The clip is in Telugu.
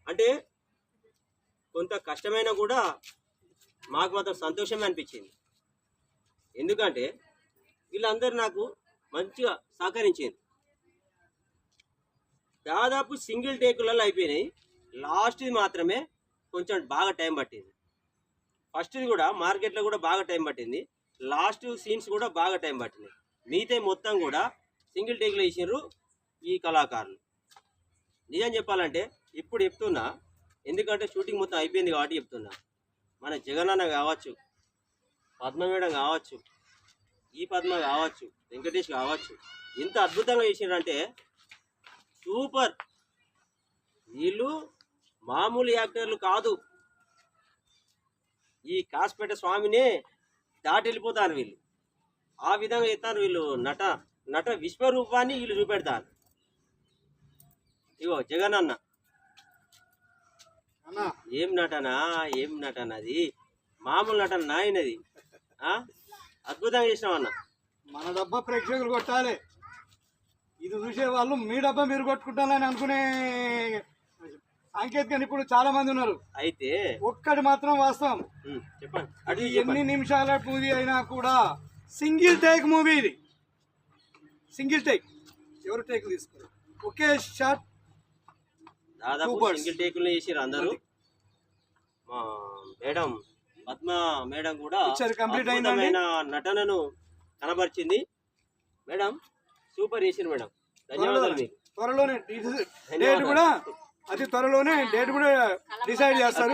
అంటే కొంత కష్టమైనా కూడా మాకు మాత్రం సంతోషమే అనిపించింది. ఎందుకంటే వీళ్ళందరూ నాకు మంచిగా సహకరించారు. దాదాపు సింగిల్ టేకులలో అయిపోయినాయి. లాస్ట్ది మాత్రమే కొంచెం బాగా టైం పట్టింది. ఫస్ట్ది కూడా మార్కెట్లో కూడా బాగా టైం పట్టింది. లాస్ట్ సీన్స్ కూడా బాగా టైం పట్టినాయి. మిగతా మొత్తం కూడా సింగిల్ టేక్లో వేసినారు ఈ కళాకారులు. నిజం చెప్పాలంటే ఇప్పుడు చెప్తున్నా, ఎందుకంటే షూటింగ్ మొత్తం అయిపోయింది కాబట్టి చెప్తున్నా. మన జగనన్న కావచ్చు, పద్మ మేడం కావచ్చు, ఈ పద్మ కావచ్చు, వెంకటేష్ కావచ్చు, ఎంత అద్భుతంగా చేసినారంటే సూపర్. వీళ్ళు మామూలు యాక్టర్లు కాదు. ఈ కాసిపేట స్వామినే దాటి వెళ్ళిపోతారు వీళ్ళు. ఆ విధంగా చేస్తారు వీళ్ళు. నట విశ్వరూపాన్ని వీళ్ళు చూపెడతారు. ఇగో జగనన్న ఏం నటన అది మామూలు నటన నాయనది. అద్భుతంగా చేసినామన్న. మన డబ్బా ప్రేక్షకులు కొట్టాలి, ఇది చూసే వాళ్ళు మీ డబ్బా మీరు కొట్టుకుంటారని అనుకునే సాంకేతిక నిపుణులు చాలా మంది ఉన్నారు. అయితే ఒక్కటి మాత్రం వాస్తవం, చెప్పండి. అది ఎన్ని నిమిషాల మూవీ అయినా కూడా సింగిల్ టేక్ మూవీ. ఇది సింగిల్ టేక్, ఎవరు టేక్ తీసుకోరు, ఒకే షాట్. దాదాపు సింగిల్ టేకులు చేసారు అందరూ. మా మేడం పద్మ మేడం కూడా కంప్లీట్ అయిన నటనను కనబరిచింది. మేడం సూపర్ చేసారు మేడం. ధన్యవాదాలు మీకు. త్వరలోనే డేట్ కూడా, అతి త్వరలోనే డేట్ కూడా డిసైడ్ చేస్తారు.